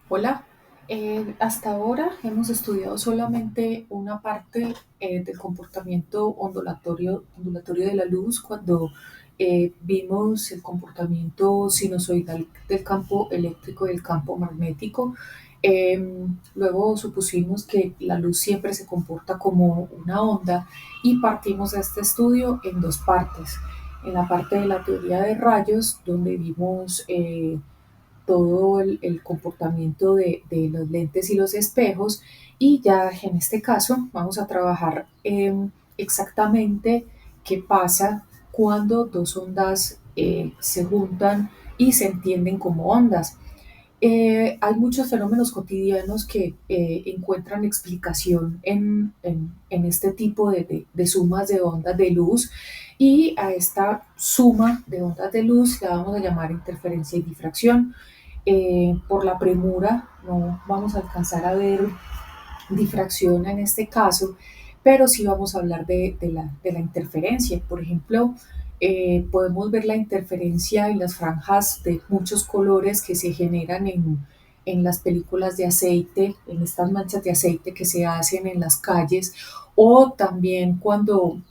Hola, hasta ahora hemos estudiado solamente una parte del comportamiento ondulatorio de la luz cuando vimos el comportamiento sinusoidal del campo eléctrico y del campo magnético. Luego supusimos que la luz siempre se comporta como una onda y partimos de este estudio en dos partes. En la parte de la teoría de rayos, donde vimos todo el comportamiento de los lentes y los espejos, y ya en este caso vamos a trabajar exactamente qué pasa cuando dos ondas se juntan y se entienden como ondas. Hay muchos fenómenos cotidianos que encuentran explicación en este tipo de sumas de ondas de luz, y a esta suma de ondas de luz la vamos a llamar interferencia y difracción. Por la premura no vamos a alcanzar a ver difracción en este caso, pero sí vamos a hablar de la interferencia. Por ejemplo, podemos ver la interferencia en las franjas de muchos colores que se generan en las películas de aceite, en estas manchas de aceite que se hacen en las calles, o también cuando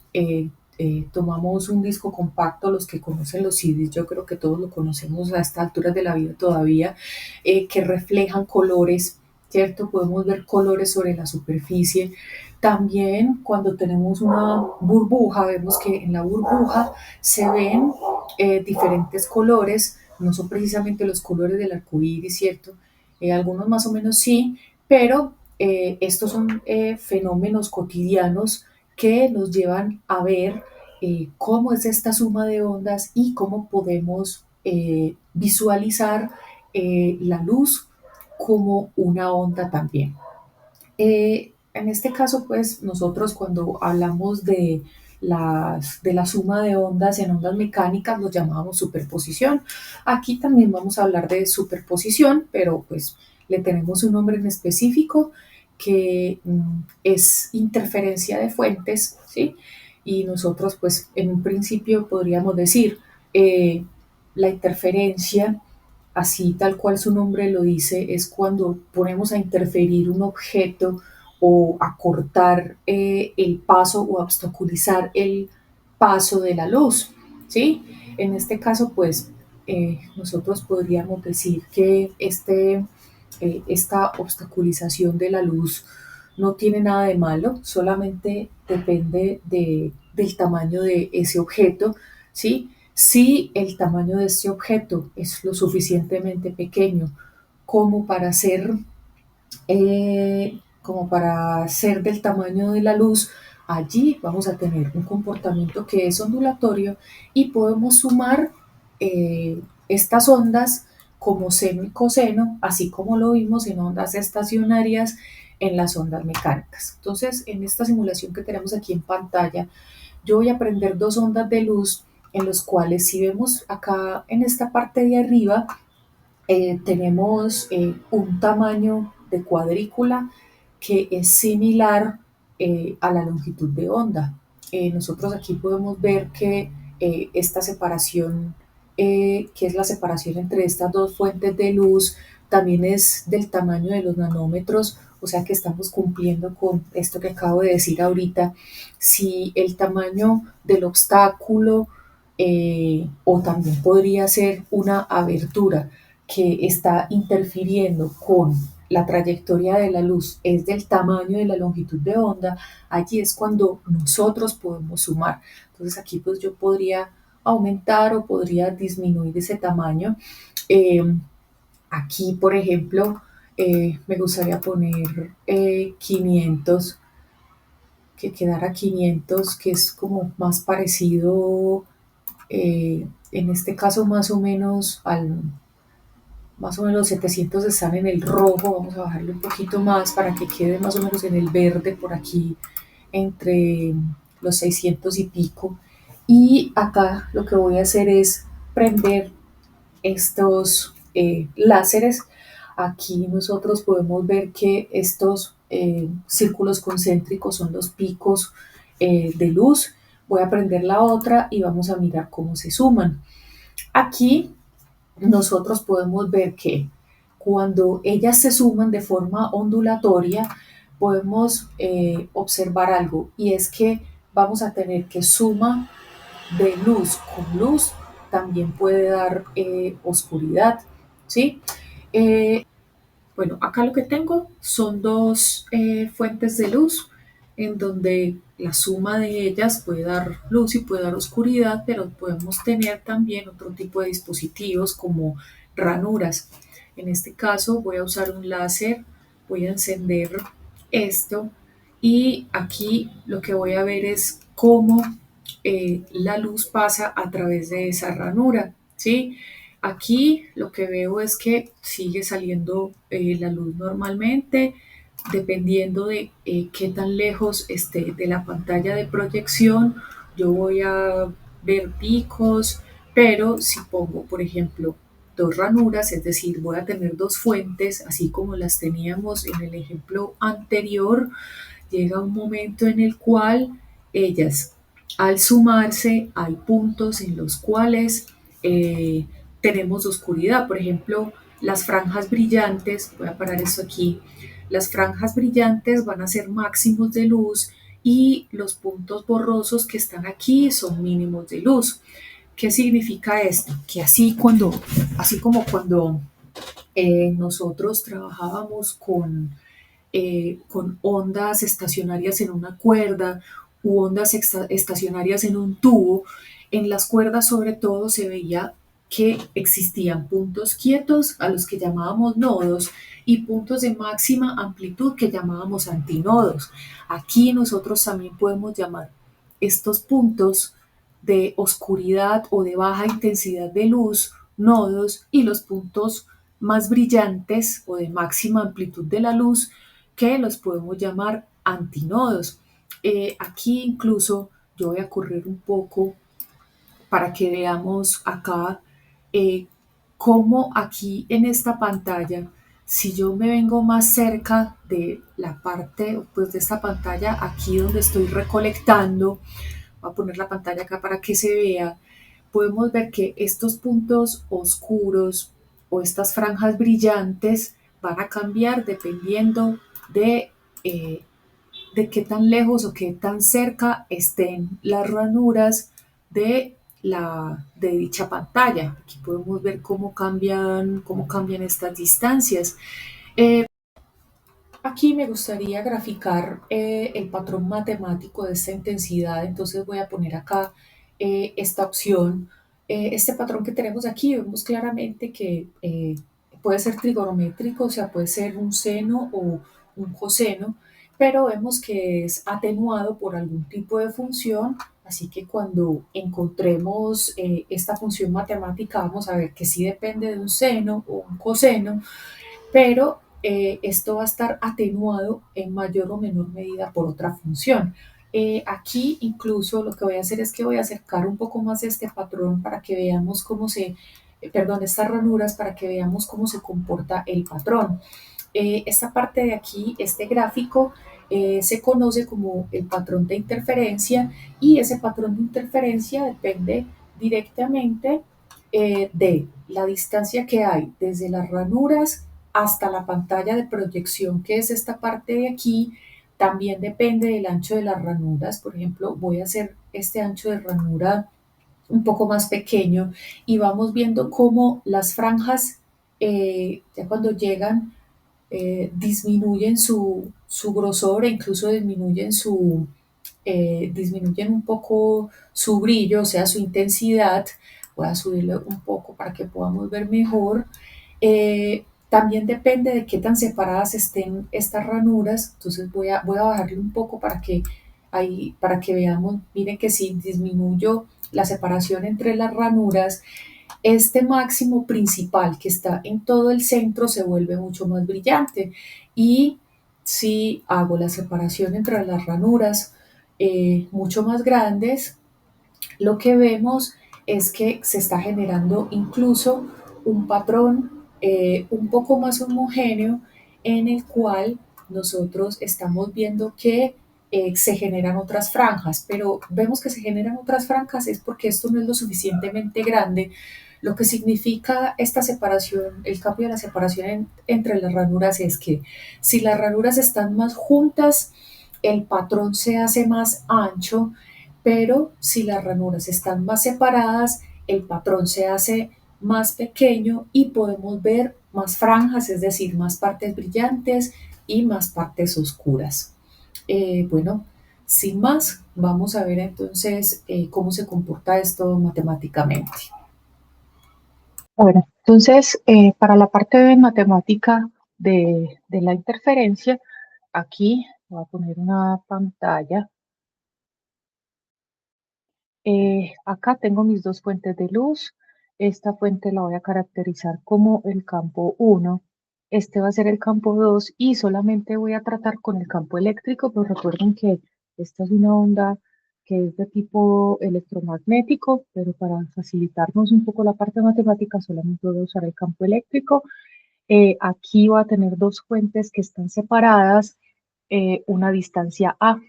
tomamos un disco compacto. Los que conocen los CDs, yo creo que todos lo conocemos a esta altura de la vida todavía, que reflejan colores, ¿cierto? Podemos ver colores sobre la superficie. También cuando tenemos una burbuja, vemos que en la burbuja se ven diferentes colores, no son precisamente los colores del arco iris, ¿cierto? Algunos más o menos sí, pero estos son fenómenos cotidianos que nos llevan a ver cómo es esta suma de ondas y cómo podemos visualizar la luz como una onda también. En este caso, pues nosotros cuando hablamos de la suma de ondas en ondas mecánicas lo llamamos superposición. Aquí también vamos a hablar de superposición, pero pues le tenemos un nombre en específico que es interferencia de fuentes, ¿sí? Y nosotros pues en un principio podríamos decir eh, la interferencia, así tal cual su nombre lo dice, es cuando ponemos a interferir un objeto o a cortar el paso o a obstaculizar el paso de la luz, ¿sí? En este caso, pues, nosotros podríamos decir que esta obstaculización de la luz no tiene nada de malo, solamente depende del tamaño de ese objeto, ¿sí? Si el tamaño de este objeto es lo suficientemente pequeño como para ser como para ser del tamaño de la luz, allí vamos a tener un comportamiento que es ondulatorio y podemos sumar estas ondas como seno y coseno, así como lo vimos en ondas estacionarias en las ondas mecánicas. Entonces, en esta simulación que tenemos aquí en pantalla, yo voy a prender dos ondas de luz en los cuales, si vemos acá en esta parte de arriba, tenemos un tamaño de cuadrícula que es similar a la longitud de onda. Nosotros aquí podemos ver que esta separación, que es la separación entre estas dos fuentes de luz, también es del tamaño de los nanómetros, o sea que estamos cumpliendo con esto que acabo de decir ahorita. Si el tamaño del obstáculo, o también podría ser una abertura que está interfiriendo con la trayectoria de la luz, es del tamaño de la longitud de onda, allí es cuando nosotros podemos sumar. Entonces aquí pues yo podría aumentar o podría disminuir ese tamaño. Eh, Aquí, por ejemplo, me gustaría poner 500, que quedara 500, que es como más parecido, en este caso más o menos los 700 están en el rojo. Vamos a bajarle un poquito más para que quede más o menos en el verde por aquí, entre los 600 y pico. Y acá lo que voy a hacer es prender estos láseres. Aquí nosotros podemos ver que estos círculos concéntricos son los picos de luz. Voy a prender la otra y vamos a mirar cómo se suman. Aquí nosotros podemos ver que cuando ellas se suman de forma ondulatoria, podemos observar algo y es que vamos a tener que suma de luz con luz también puede dar oscuridad, ¿sí? Bueno, acá lo que tengo son dos fuentes de luz en donde la suma de ellas puede dar luz y puede dar oscuridad, pero podemos tener también otro tipo de dispositivos como ranuras. En este caso voy a usar un láser, voy a encender esto y aquí lo que voy a ver es cómo la luz pasa a través de esa ranura, ¿sí? Aquí lo que veo es que sigue saliendo la luz normalmente, dependiendo de qué tan lejos esté de la pantalla de proyección. Yo voy a ver picos, pero si pongo, por ejemplo, dos ranuras, es decir, voy a tener dos fuentes, así como las teníamos en el ejemplo anterior, llega un momento en el cual ellas, al sumarse, hay puntos en los cuales eh, tenemos oscuridad. Por ejemplo, las franjas brillantes, voy a parar esto aquí, las franjas brillantes van a ser máximos de luz y los puntos borrosos que están aquí son mínimos de luz. ¿Qué significa esto? Que así como cuando nosotros trabajábamos con ondas estacionarias en una cuerda u ondas estacionarias en un tubo. En las cuerdas sobre todo se veía que existían puntos quietos a los que llamábamos nodos y puntos de máxima amplitud que llamábamos antinodos. Aquí nosotros también podemos llamar estos puntos de oscuridad o de baja intensidad de luz nodos y los puntos más brillantes o de máxima amplitud de la luz que los podemos llamar antinodos. Aquí incluso yo voy a correr un poco para que veamos acá eh, cómo aquí en esta pantalla, si yo me vengo más cerca de la parte pues, de esta pantalla, aquí donde estoy recolectando, voy a poner la pantalla acá para que se vea, podemos ver que estos puntos oscuros o estas franjas brillantes van a cambiar dependiendo de de qué tan lejos o qué tan cerca estén las ranuras de dicha pantalla. Aquí podemos ver cómo cambian estas distancias. Eh, Aquí me gustaría graficar el patrón matemático de esta intensidad, entonces voy a poner acá esta opción. Este patrón que tenemos aquí, vemos claramente que puede ser trigonométrico, o sea, puede ser un seno o un coseno, pero vemos que es atenuado por algún tipo de función, así que cuando encontremos esta función matemática, vamos a ver que sí depende de un seno o un coseno, pero esto va a estar atenuado en mayor o menor medida por otra función. Aquí incluso lo que voy a hacer es que voy a acercar un poco más este patrón para que veamos perdón, estas ranuras para que veamos cómo se comporta el patrón. Esta parte de aquí, este gráfico, se conoce como el patrón de interferencia y ese patrón de interferencia depende directamente de la distancia que hay desde las ranuras hasta la pantalla de proyección, que es esta parte de aquí. También depende del ancho de las ranuras. Por ejemplo, voy a hacer este ancho de ranura un poco más pequeño y vamos viendo cómo las franjas, ya cuando llegan, disminuyen su grosor e incluso disminuyen un poco su brillo, o sea, su intensidad. Voy a subirle un poco para que podamos ver mejor. También depende de qué tan separadas estén estas ranuras, entonces voy a bajarle un poco para que veamos, miren que si disminuyo la separación entre las ranuras, este máximo principal que está en todo el centro se vuelve mucho más brillante y si hago la separación entre las ranuras mucho más grandes, lo que vemos es que se está generando incluso un patrón un poco más homogéneo en el cual nosotros estamos viendo que se generan otras franjas, pero vemos que se generan otras franjas es porque esto no es lo suficientemente grande, Lo que significa esta separación, el cambio de la separación entre las ranuras es que si las ranuras están más juntas, el patrón se hace más ancho, pero si las ranuras están más separadas, el patrón se hace más pequeño y podemos ver más franjas, es decir, más partes brillantes y más partes oscuras. Bueno, sin más, vamos a ver entonces cómo se comporta esto matemáticamente. Bueno, entonces, para la parte de matemática de la interferencia, aquí voy a poner una pantalla. Acá tengo mis dos fuentes de luz. Esta fuente la voy a caracterizar como el campo 1. Este va a ser el campo 2 y solamente voy a tratar con el campo eléctrico, pero recuerden que esta es una onda que es de tipo electromagnético, pero para facilitarnos un poco la parte matemática solamente voy a usar el campo eléctrico. Aquí va a tener dos fuentes que están separadas, una distancia A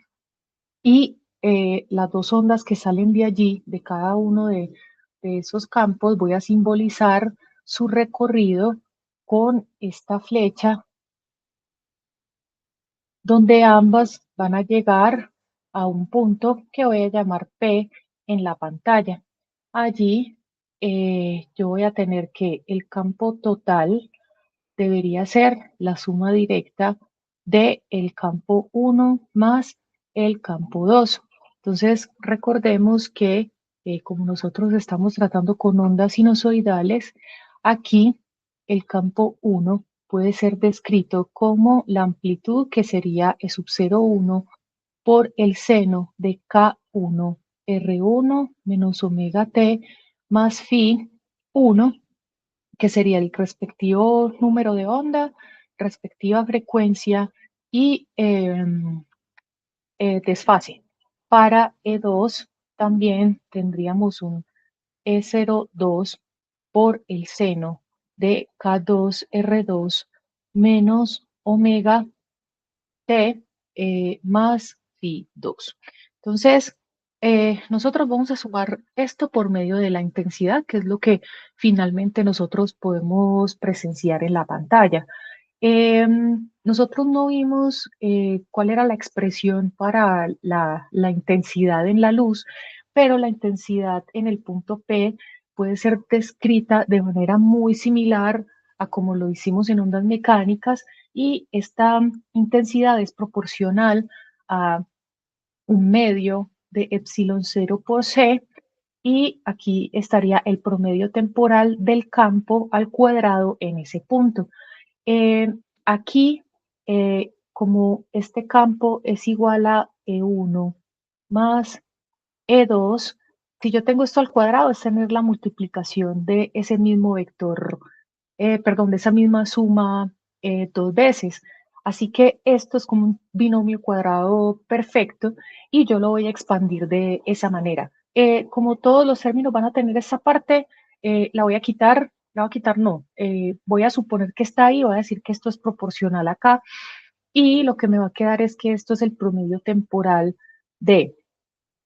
y las dos ondas que salen de allí, de cada uno de esos campos, voy a simbolizar su recorrido con esta flecha, donde ambas van a llegar a un punto que voy a llamar P en la pantalla. Allí yo voy a tener que el campo total debería ser la suma directa de el campo 1 más el campo 2. Entonces, recordemos que como nosotros estamos tratando con ondas sinusoidales, aquí el campo 1 puede ser descrito como la amplitud que sería E sub 0,1 por el seno de K1 R1 menos omega T más phi 1, que sería el respectivo número de onda, respectiva frecuencia y desfase. Para E2 también tendríamos un E02 por el seno de K2R2 menos omega T más phi 2. Entonces, nosotros vamos a sumar esto por medio de la intensidad, que es lo que finalmente nosotros podemos presenciar en la pantalla. Nosotros no vimos cuál era la expresión para la intensidad en la luz, pero la intensidad en el punto P puede ser descrita de manera muy similar a como lo hicimos en ondas mecánicas, y esta intensidad es proporcional a un medio de epsilon 0 por C, y aquí estaría el promedio temporal del campo al cuadrado en ese punto. Aquí, como este campo es igual a E1 más E2, si yo tengo esto al cuadrado, es tener la multiplicación de ese mismo vector, perdón, de esa misma suma dos veces. Así que esto es como un binomio cuadrado perfecto y yo lo voy a expandir de esa manera. Como todos los términos van a tener esa parte, la voy a quitar no, voy a suponer que está ahí, voy a decir que esto es proporcional acá y lo que me va a quedar es que esto es el promedio temporal de,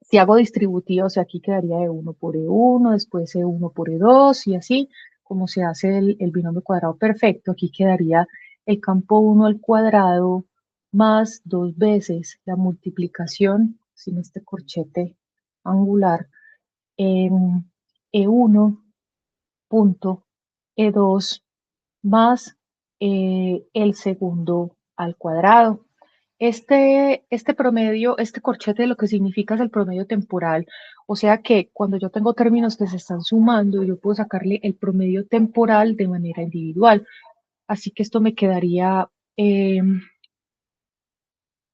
si hago distributivo, o sea, aquí quedaría E1 por E1, después E1 por E2 y así, como se hace el binomio cuadrado perfecto, aquí quedaría el campo 1 al cuadrado más dos veces la multiplicación, sin este corchete angular, en E1 punto E2 más el segundo al cuadrado. Este promedio, este corchete lo que significa es el promedio temporal, o sea que cuando yo tengo términos que se están sumando, yo puedo sacarle el promedio temporal de manera individual. Así que esto me quedaría,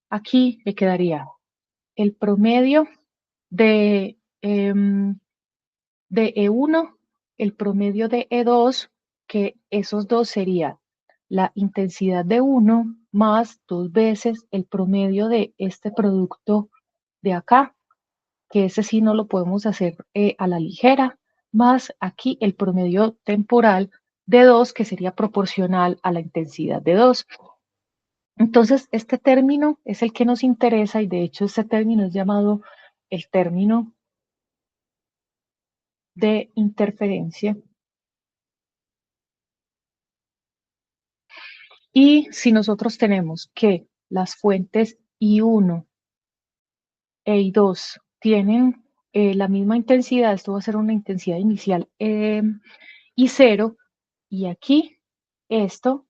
aquí me quedaría el promedio de, de E1, el promedio de E2, que esos dos sería la intensidad de 1 más dos veces el promedio de este producto de acá, que ese sí no lo podemos hacer a la ligera, más aquí el promedio temporal de 2, que sería proporcional a la intensidad de 2. Entonces, este término es el que nos interesa y de hecho este término es llamado el término de interferencia. Y si nosotros tenemos que las fuentes I1 e I2 tienen la misma intensidad, esto va a ser una intensidad inicial I0, y aquí esto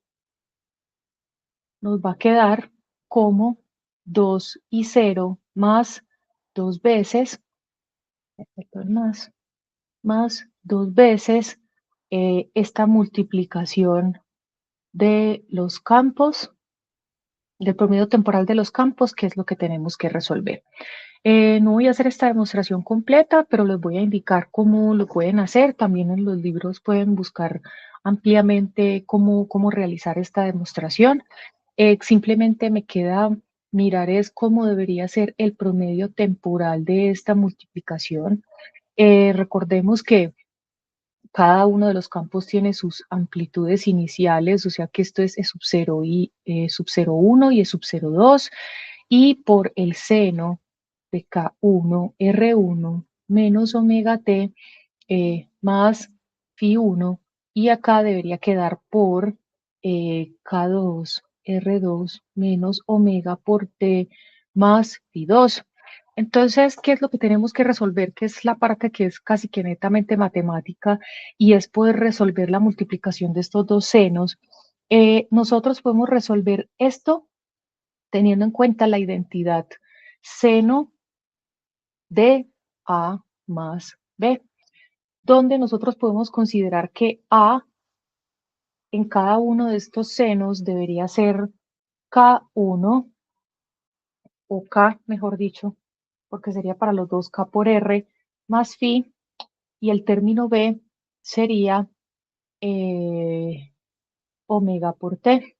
nos va a quedar como 2I0 más dos veces, perdón, más dos veces esta multiplicación de los campos, del promedio temporal de los campos, que es lo que tenemos que resolver. No voy a hacer esta demostración completa, pero les voy a indicar cómo lo pueden hacer. También en los libros pueden buscar ampliamente cómo realizar esta demostración. Simplemente me queda mirar es cómo debería ser el promedio temporal de esta multiplicación. Recordemos que cada uno de los campos tiene sus amplitudes iniciales, o sea que esto es sub 0 y sub 0,1 y sub 0,2, y por el seno de K1 R1 menos omega t más phi1, y acá debería quedar por K2 R2 menos omega por t más phi2. Entonces, ¿qué es lo que tenemos que resolver? Que es la parte que es casi que netamente matemática, y es poder resolver la multiplicación de estos dos senos. Nosotros podemos resolver esto teniendo en cuenta la identidad seno de A más B, donde nosotros podemos considerar que A en cada uno de estos senos debería ser K1, o K, mejor dicho, porque sería para los dos K por R, más phi, y el término B sería omega por T.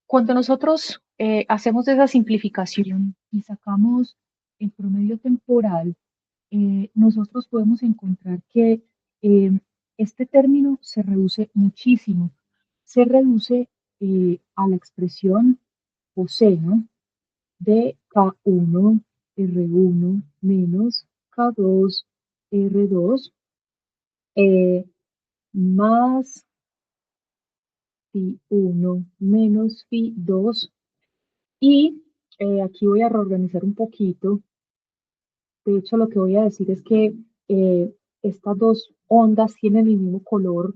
Cuando nosotros hacemos esa simplificación y sacamos el promedio temporal, nosotros podemos encontrar que eh, este término se reduce muchísimo. Se reduce a la expresión coseno de K1 R1 menos K2 R2 más phi1 menos phi2. Y aquí voy a reorganizar un poquito. De hecho, lo que voy a decir es que estas dos ondas tienen el mismo color,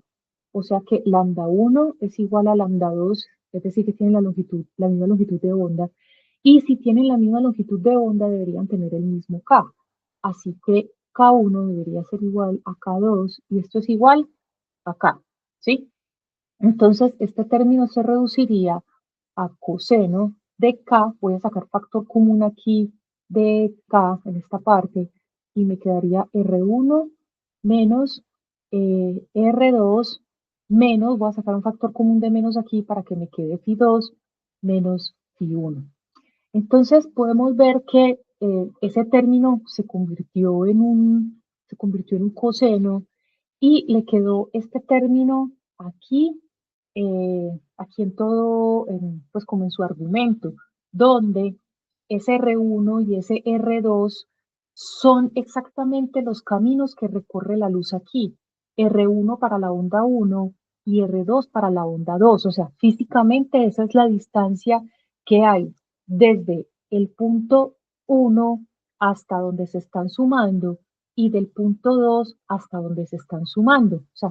o sea que lambda 1 es igual a lambda 2, es decir, que tienen la misma longitud de onda. Y si tienen la misma longitud de onda, deberían tener el mismo K. Así que K1 debería ser igual a K2, y esto es igual a K, ¿sí? Entonces, este término se reduciría a coseno de K. Voy a sacar factor común aquí de K en esta parte, y me quedaría R1 menos R2 menos, voy a sacar un factor común de menos aquí para que me quede phi2 menos phi1. Entonces podemos ver que ese término se convirtió en un coseno, y le quedó este término aquí, aquí en todo, pues como en su argumento, donde ese R1 y ese R2 son exactamente los caminos que recorre la luz aquí. R1 para la onda 1 y R2 para la onda 2. O sea, físicamente esa es la distancia que hay desde el punto 1 hasta donde se están sumando, y del punto 2 hasta donde se están sumando. O sea,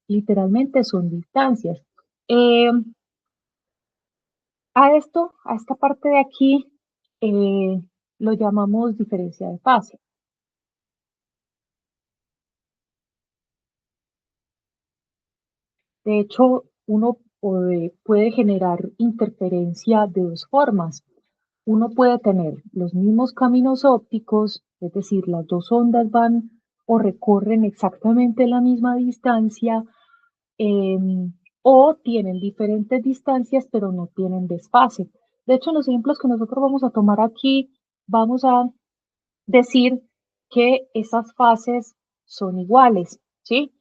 literalmente son distancias. Eh, a esta parte de aquí, lo llamamos diferencia de fase. De hecho, uno puede generar interferencia de dos formas. Uno puede tener los mismos caminos ópticos, es decir, las dos ondas van o recorren exactamente la misma distancia, o tienen diferentes distancias, pero no tienen desfase. De hecho, en los ejemplos que nosotros vamos a tomar aquí, vamos a decir que esas fases son iguales, ¿sí?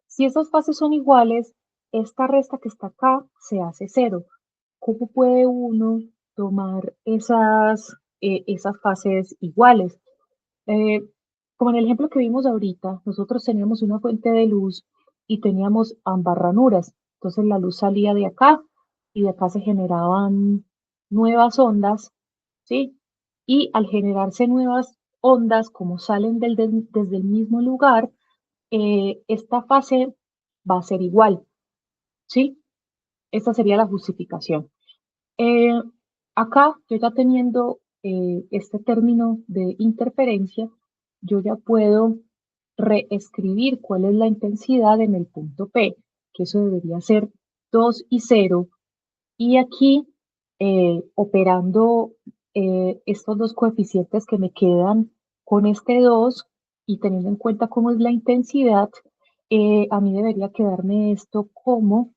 Si esas fases son iguales, esta resta que está acá se hace cero. ¿Cómo puede uno tomar esas fases iguales? Eh, Como en el ejemplo que vimos ahorita, nosotros teníamos una fuente de luz y teníamos ambas ranuras. Entonces la luz salía de acá y de acá se generaban nuevas ondas, ¿sí? Y al generarse nuevas ondas, como salen desde el mismo lugar, esta fase va a ser igual, ¿sí? Esta sería la justificación. Eh, Acá, yo ya teniendo este término de interferencia, yo ya puedo reescribir cuál es la intensidad en el punto P, que eso debería ser 2 y 0. Y aquí, operando estos dos coeficientes que me quedan con este 2 y teniendo en cuenta cómo es la intensidad, a mí debería quedarme esto como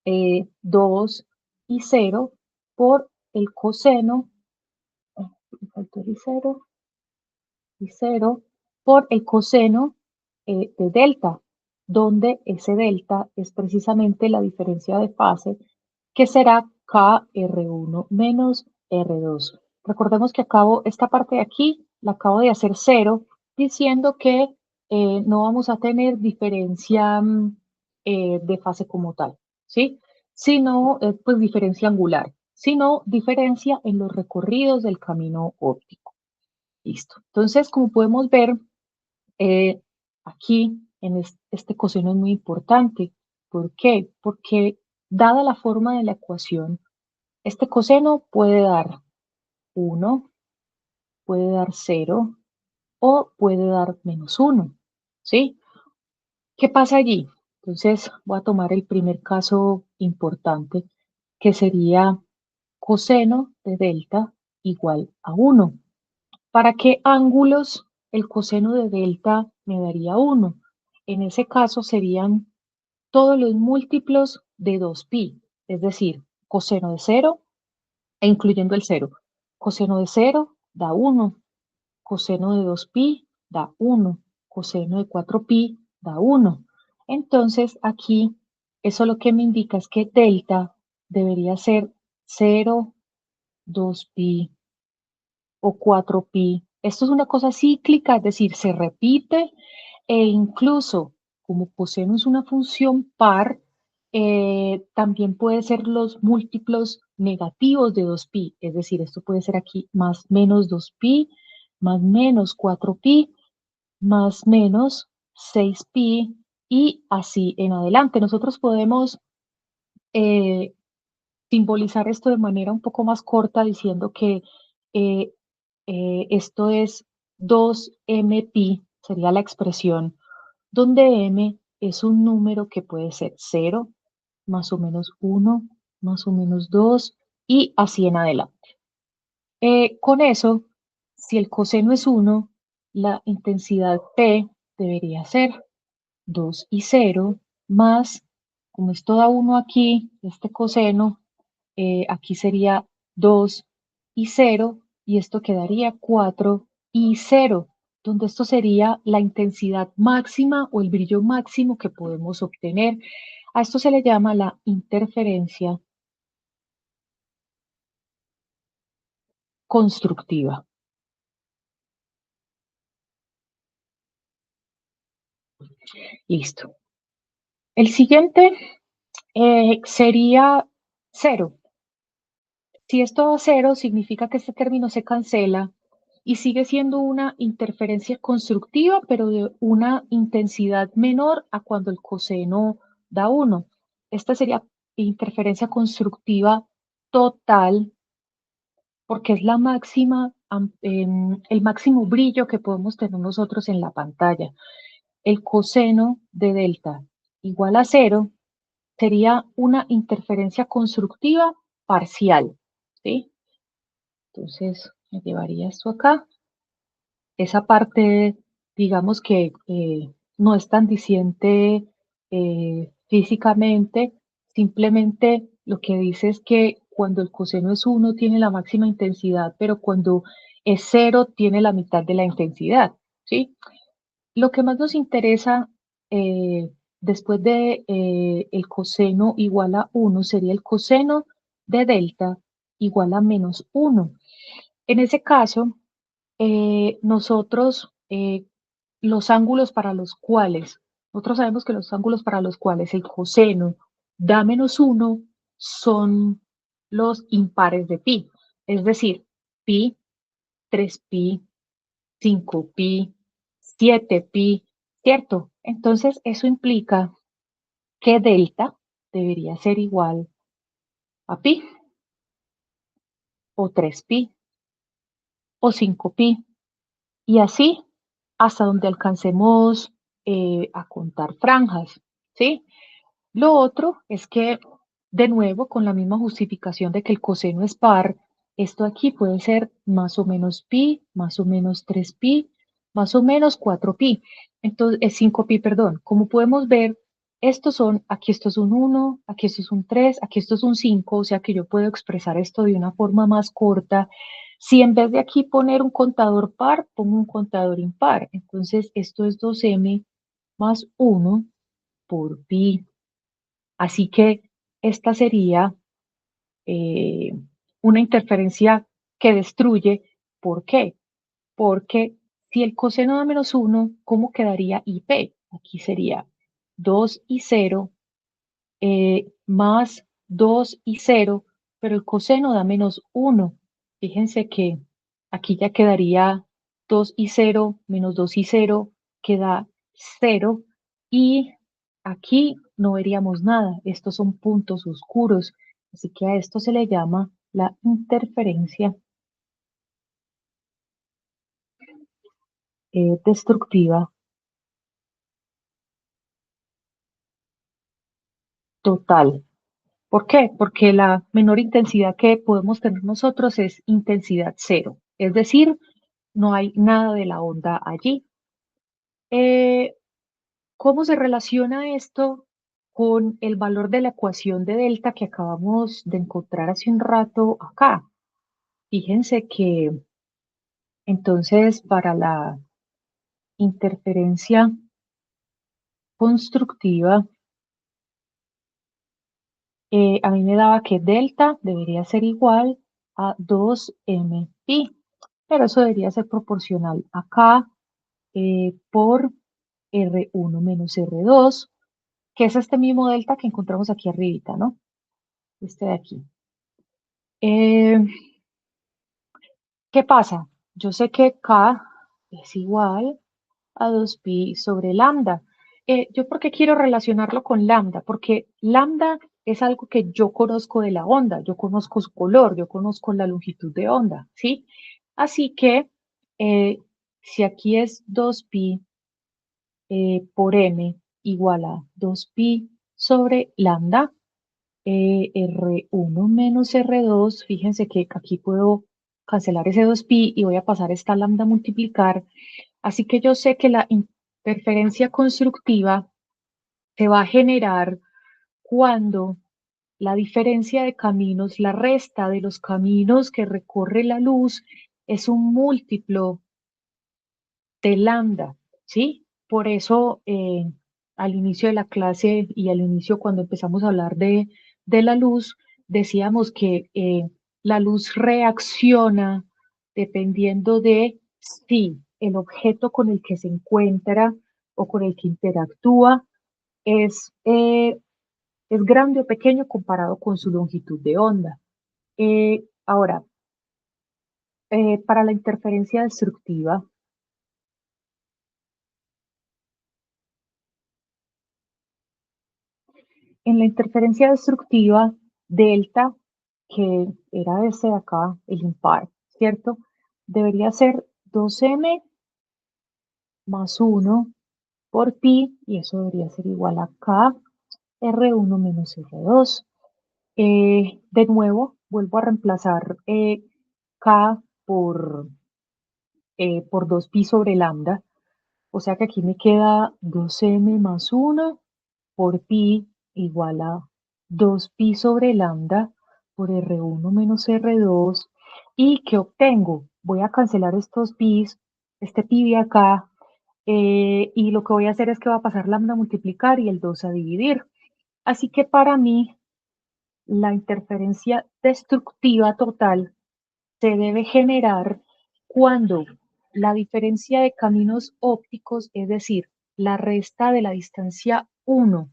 2 y 0 por el coseno, me faltó el 0, y 0 por el coseno de delta, donde ese delta es precisamente la diferencia de fase, que será KR1 menos R2. Recordemos que acabo esta parte de aquí, la acabo de hacer 0, diciendo que no vamos a tener diferencia de fase como tal, ¿sí? Sino, pues diferencia angular, sino diferencia en los recorridos del camino óptico. Listo. Entonces, como podemos ver, eh, aquí en este coseno es muy importante. ¿Por qué? Porque dada la forma de la ecuación, este coseno puede dar 1, puede dar 0 o puede dar -1, ¿sí? ¿Qué pasa allí? Entonces voy a tomar el primer caso importante, que sería coseno de delta igual a 1. ¿Para qué ángulos el coseno de delta me daría 1? En ese caso serían todos los múltiplos de 2pi, es decir, coseno de 0 e incluyendo el 0. Coseno de 0 da 1, coseno de 2pi da 1, coseno de 4pi da 1. Entonces aquí eso lo que me indica es que delta debería ser 0, 2pi o 4pi. Esto es una cosa cíclica, es decir, se repite e incluso como coseno es una función par, también puede ser los múltiplos negativos de 2pi, es decir, esto puede ser aquí más menos 2pi, más menos 4pi, más menos 6pi y así en adelante. Nosotros podemos eh, simbolizar esto de manera un poco más corta diciendo que eh, esto es 2mpi, sería la expresión, donde m es un número que puede ser 0, más o menos 1, más o menos 2 y así en adelante. Con eso, si el coseno es 1, la intensidad P debería ser 2 y 0 más, como es toda 1 aquí, este coseno, aquí sería 2 y 0, y esto quedaría 4 y 0, donde esto sería la intensidad máxima o el brillo máximo que podemos obtener. A esto se le llama la interferencia constructiva. Listo. El siguiente sería 0. Si esto da 0, significa que este término se cancela y sigue siendo una interferencia constructiva, pero de una intensidad menor a cuando el coseno da 1. Esta sería interferencia constructiva total, porque es la máxima, el máximo brillo que podemos tener nosotros en la pantalla. El coseno de delta igual a 0 sería una interferencia constructiva parcial, ¿sí? Entonces, me llevaría esto acá. Esa parte, digamos que no es tan diciente físicamente, simplemente lo que dice es que cuando el coseno es 1 tiene la máxima intensidad, pero cuando es 0 tiene la mitad de la intensidad, ¿sí? Lo que más nos interesa después de el coseno igual a 1 sería el coseno de delta igual a -1. En ese caso, nosotros, los ángulos para los cuales, nosotros sabemos que los ángulos para los cuales el coseno da menos 1 son los impares de pi, es decir, pi, 3pi, 5pi, 7pi, ¿cierto? Entonces, eso implica que delta debería ser igual a pi, o 3pi, o 5pi, y así hasta donde alcancemos a contar franjas, ¿sí? Lo otro es que, de nuevo, con la misma justificación de que el coseno es par, esto aquí puede ser más o menos pi, más o menos 3pi, más o menos 4pi. Entonces, es 5pi, perdón. Como podemos ver, aquí esto es un 1, aquí esto es un 3, aquí esto es un 5, o sea que yo puedo expresar esto de una forma más corta. Si en vez de aquí poner un contador par, pongo un contador impar. Entonces, esto es 2m más 1 por pi. Así que esta sería eh, una interferencia que destruye. ¿Por qué? Porque si el coseno da menos 1, ¿cómo quedaría IP? Aquí sería 2 y 0 más 2 y 0, pero el coseno da menos 1. Fíjense que aquí ya quedaría 2 y 0 menos 2 y 0 queda 0 y aquí no veríamos nada. Estos son puntos oscuros, así que a esto se le llama la interferencia destructiva total. ¿Por qué? Porque la menor intensidad que podemos tener nosotros es intensidad cero, es decir, no hay nada de la onda allí. Eh, ¿Cómo se relaciona esto con el valor de la ecuación de delta que acabamos de encontrar hace un rato acá? Fíjense que entonces para la interferencia constructiva, a mí me daba que delta debería ser igual a 2mpi, pero eso debería ser proporcional acá por R1 menos R2, que es este mismo delta que encontramos aquí arribita, ¿no? Este de aquí. Eh, ¿Qué pasa? Yo sé que K es igual a 2pi sobre lambda. ¿Yo por qué quiero relacionarlo con lambda? Porque lambda es algo que yo conozco de la onda, yo conozco su color, yo conozco la longitud de onda, ¿sí? Así que si aquí es 2pi por m igual a 2pi sobre lambda, R1 menos R2, fíjense que aquí puedo cancelar ese 2pi y voy a pasar esta lambda a multiplicar. Así que yo sé que la interferencia constructiva se va a generar cuando la diferencia de caminos, la resta de los caminos que recorre la luz, es un múltiplo de lambda, ¿sí? Por eso al inicio de la clase y al inicio cuando empezamos a hablar de la luz, decíamos que la luz reacciona dependiendo de si el objeto con el que se encuentra o con el que interactúa es, eh, es grande o pequeño comparado con su longitud de onda. Ahora, para la interferencia destructiva, en la interferencia destructiva, delta, que era ese de acá, el impar, ¿cierto? Debería ser 2m más 1 por pi, y eso debería ser igual a k R1 menos R2. De nuevo, vuelvo a reemplazar k por 2pi sobre lambda, o sea que aquí me queda 2m más 1 por pi igual a 2pi sobre lambda por R1 menos R2. ¿Y qué obtengo? Voy a cancelar estos pi's, este pi de acá, y lo que voy a hacer es que va a pasar lambda a multiplicar y el 2 a dividir. Así que para mí, la interferencia destructiva total se debe generar cuando la diferencia de caminos ópticos, es decir, la resta de la distancia 1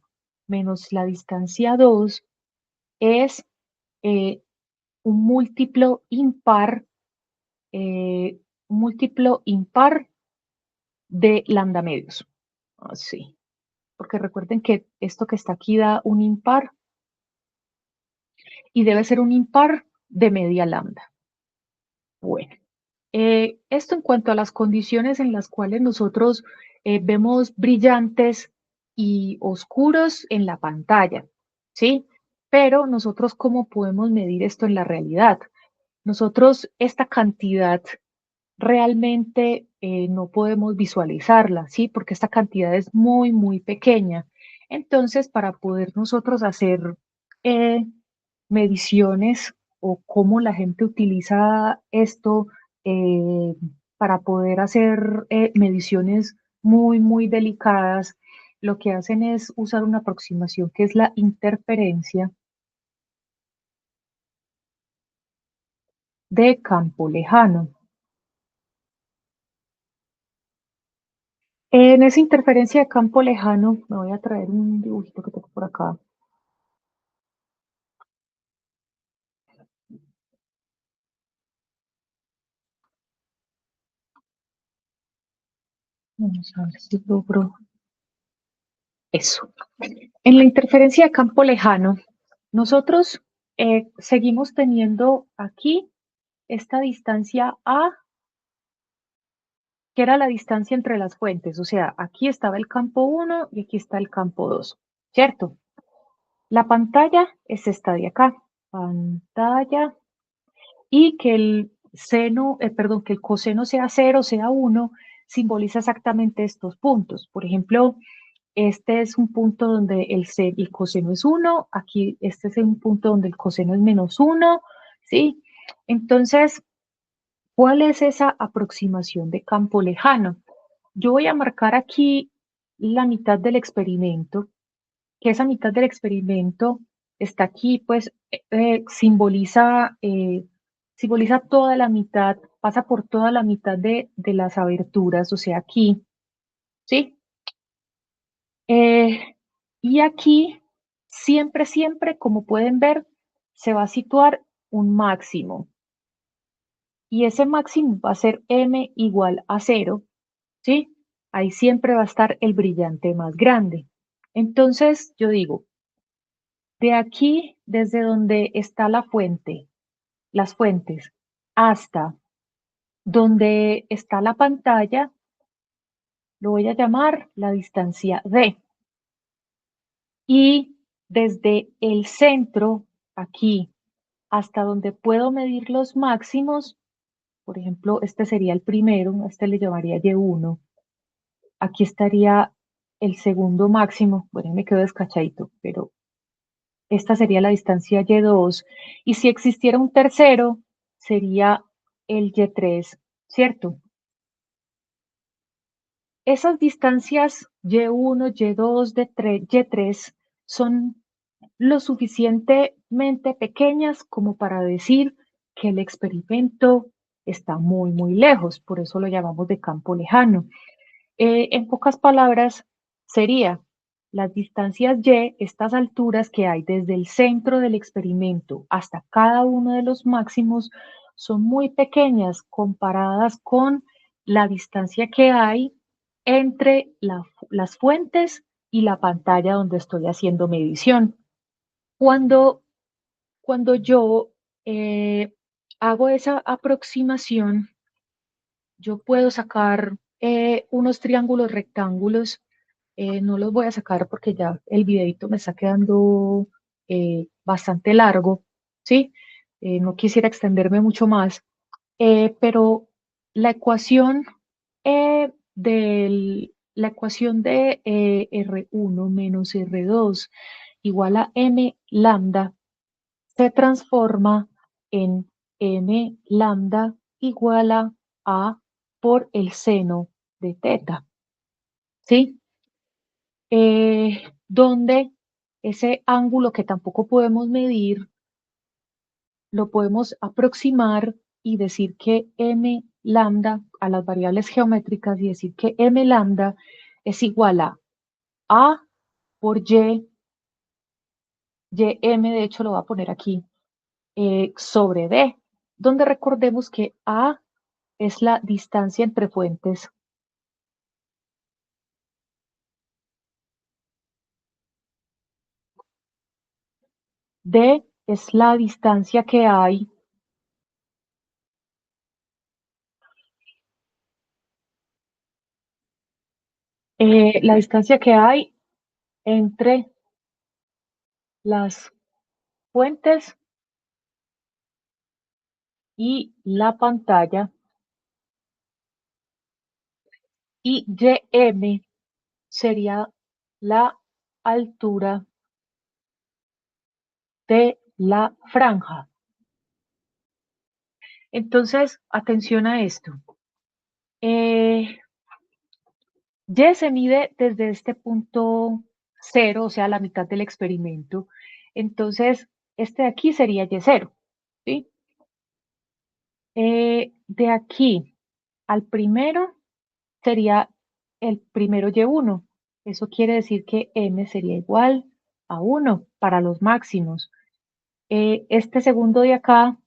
menos la distancia 2 es eh, un eh, múltiplo impar de lambda medios. Así, porque recuerden que esto que está aquí da un impar y debe ser un impar de media lambda. Bueno, esto en cuanto a las condiciones en las cuales nosotros vemos brillantes y oscuros en la pantalla, ¿sí? Pero nosotros, ¿cómo podemos medir esto en la realidad? Nosotros esta cantidad realmente no podemos visualizarla, ¿sí? Porque esta cantidad es muy, muy pequeña. Entonces, para poder nosotros hacer eh, mediciones o cómo la gente utiliza esto eh, para poder hacer mediciones muy, muy delicadas, lo que hacen es usar una aproximación que es la interferencia de campo lejano. En esa interferencia de campo lejano, me voy a traer un dibujito que tengo por acá. Vamos a ver si logro eso. En la interferencia de campo lejano, nosotros seguimos teniendo aquí esta distancia A, que era la distancia entre las fuentes. O sea, aquí estaba el campo 1 y aquí está el campo 2, ¿cierto? La pantalla es esta de acá. Pantalla. Y que el seno, perdón, que el coseno sea 0, sea 1, simboliza exactamente estos puntos. Por ejemplo, este es un punto donde el coseno es 1, aquí este es un punto donde el coseno es -1, ¿sí? Entonces, ¿cuál es esa aproximación de campo lejano? Yo voy a marcar aquí la mitad del experimento, que esa mitad del experimento está aquí, pues simboliza toda la mitad, pasa por toda la mitad de las aberturas, o sea, aquí, ¿sí? Eh, y aquí, siempre, siempre, como pueden ver, se va a situar un máximo. Y ese máximo va a ser m igual a 0, ¿sí? Ahí siempre va a estar el brillante más grande. Entonces, yo digo, de aquí, desde donde está la fuente, las fuentes, hasta donde está la pantalla, lo voy a llamar la distancia D. Y desde el centro, aquí, hasta donde puedo medir los máximos, por ejemplo, este sería el primero, a este le llamaría Y1. Aquí estaría el segundo máximo, bueno, me quedo descachadito, pero esta sería la distancia Y2. Y si existiera un tercero, sería el Y3, ¿cierto? Esas distancias Y1, Y2, Y3 son lo suficientemente pequeñas como para decir que el experimento está muy, muy lejos, por eso lo llamamos de campo lejano. En pocas palabras, sería las distancias Y, estas alturas que hay desde el centro del experimento hasta cada uno de los máximos, son muy pequeñas comparadas con la distancia que hay entre las fuentes y la pantalla donde estoy haciendo medición. Cuando, cuando yo hago esa aproximación, yo puedo sacar unos triángulos rectángulos. No los voy a sacar porque ya el videito me está quedando bastante largo, ¿sí? No quisiera extenderme mucho más, pero la ecuación, la ecuación de R1 menos R2 igual a m lambda se transforma en m lambda igual a por el seno de teta, ¿sí? Donde ese ángulo que tampoco podemos medir, lo podemos aproximar y decir que m lambda a las variables geométricas y decir que m lambda es igual a por y Ym, de hecho lo voy a poner aquí, sobre D, donde recordemos que A es la distancia entre fuentes. D es la distancia que hay entre las fuentes y la pantalla, y Ym sería la altura de la franja. Entonces, atención a esto. Y se mide desde este punto cero, o sea, la mitad del experimento. Entonces, este de aquí sería Y0, ¿sí? De aquí al primero sería el primero Y1. Eso quiere decir que M sería igual a 1 para los máximos. Este segundo de acá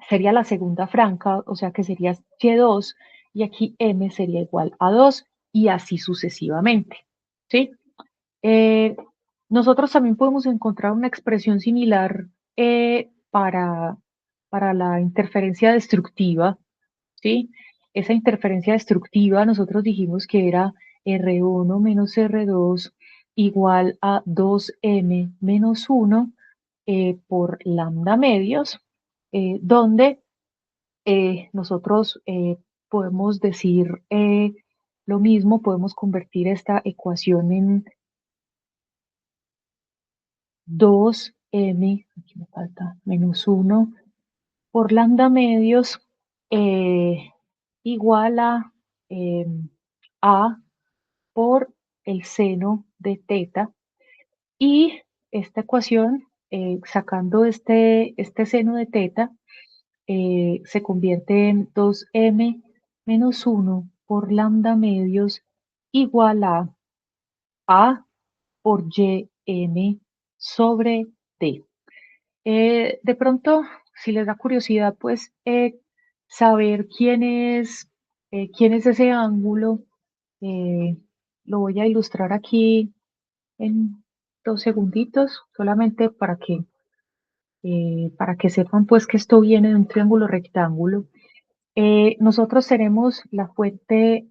sería la segunda franja, o sea que sería Y2, y aquí M sería igual a 2, y así sucesivamente, ¿sí? Eh, Nosotros también podemos encontrar una expresión similar para la interferencia destructiva, ¿sí? Esa interferencia destructiva nosotros dijimos que era R1 menos R2 igual a 2M menos 1 por lambda medios, donde nosotros podemos decir lo mismo, podemos convertir esta ecuación en 2m, aquí me falta menos 1 por lambda medios, igual eh, a por el seno de teta, y esta ecuación, sacando este seno de teta, se convierte en 2m menos 1 por lambda medios igual a por ym sobre d. De pronto, si les da curiosidad, pues saber quién es ese ángulo, eh, lo voy a ilustrar aquí en 2 segunditos, solamente para que sepan pues que esto viene de un triángulo rectángulo. Nosotros tenemos la fuente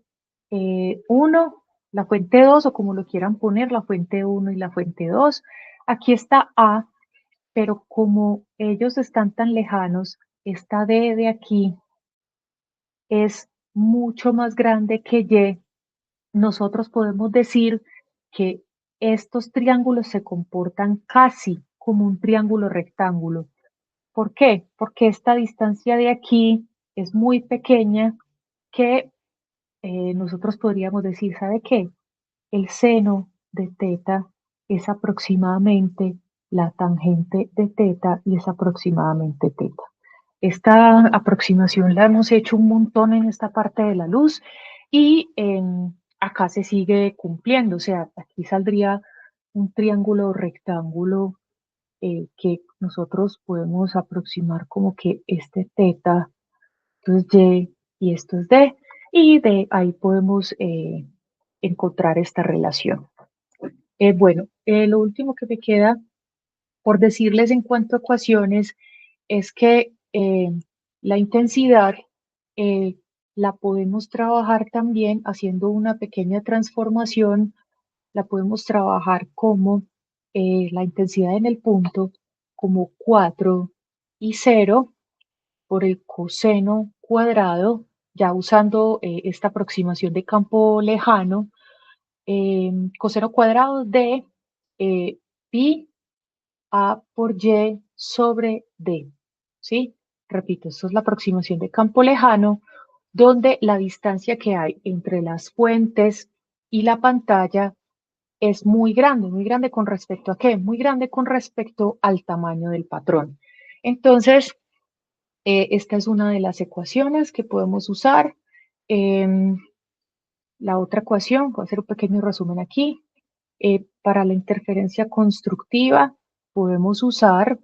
1, la fuente 2, o como lo quieran poner, la fuente 1 y la fuente 2. Aquí está A, pero como ellos están tan lejanos, esta D de aquí es mucho más grande que Y. Nosotros podemos decir que estos triángulos se comportan casi como un triángulo rectángulo. ¿Por qué? Porque esta distancia de aquí es muy pequeña, que nosotros podríamos decir, ¿sabe qué? El seno de teta es aproximadamente la tangente de teta, y es aproximadamente teta. Esta aproximación la hemos hecho un montón en esta parte de la luz, y acá se sigue cumpliendo, o sea, aquí saldría un triángulo rectángulo que nosotros podemos aproximar como que este teta, esto es Y y esto es D, y de ahí podemos encontrar esta relación. Bueno, lo último que me queda por decirles en cuanto a ecuaciones es que la intensidad eh, la podemos trabajar también haciendo una pequeña transformación. La podemos trabajar como la intensidad en el punto, como 4 y 0 por el coseno cuadrado, ya usando esta aproximación de campo lejano, coseno cuadrado de pi a por y sobre d, ¿sí? Repito, esto es la aproximación de campo lejano, donde la distancia que hay entre las fuentes y la pantalla es muy grande con respecto a qué, muy grande con respecto al tamaño del patrón. Entonces, esta es una de las ecuaciones que podemos usar. Em, la otra ecuación, voy a hacer un pequeño resumen aquí, para la interferencia constructiva, podemos usar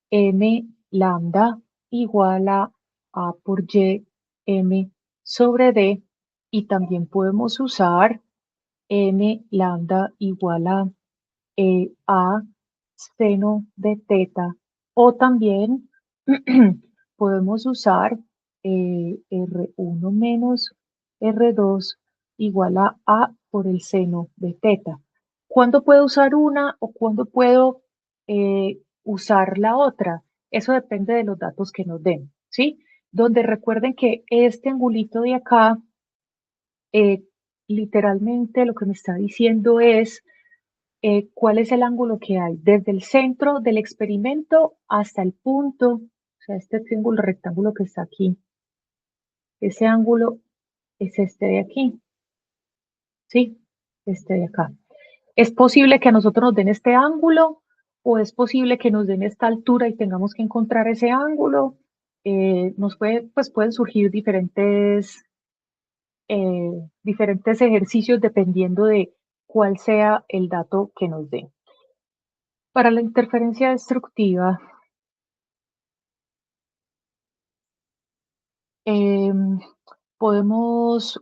m lambda igual a por y m sobre d, y también podemos usar m lambda igual a seno de teta, o también podemos usar R1 menos R2 igual a por el seno de teta. ¿Cuándo puedo usar una o cuándo puedo usar la otra? Eso depende de los datos que nos den, ¿sí? Donde recuerden que este angulito de acá, eh, literalmente lo que me está diciendo es cuál es el ángulo que hay desde el centro del experimento hasta el punto, o sea, este triángulo rectángulo que está aquí. Ese ángulo es este de aquí, ¿sí? Este de acá. Es posible que a nosotros nos den este ángulo o es posible que nos den esta altura y tengamos que encontrar ese ángulo. Pues pueden surgir diferentes ejercicios dependiendo de cuál sea el dato que nos den. Para la interferencia destructiva, em, podemos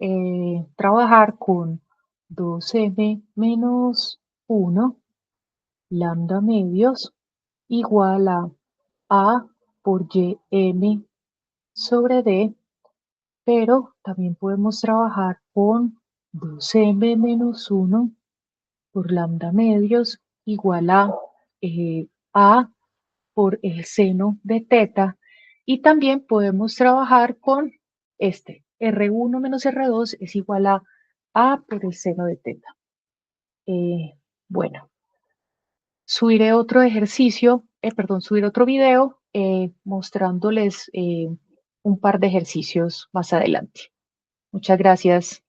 trabajar con 2m menos 1 lambda medios igual a por ym sobre d, pero también podemos trabajar con 2m menos 1 por lambda medios igual a por el seno de teta, y también podemos trabajar con este, R1 menos R2 es igual a por el seno de teta. Bueno, subiré otro ejercicio, subiré otro video mostrándoles un par de ejercicios más adelante. Muchas gracias.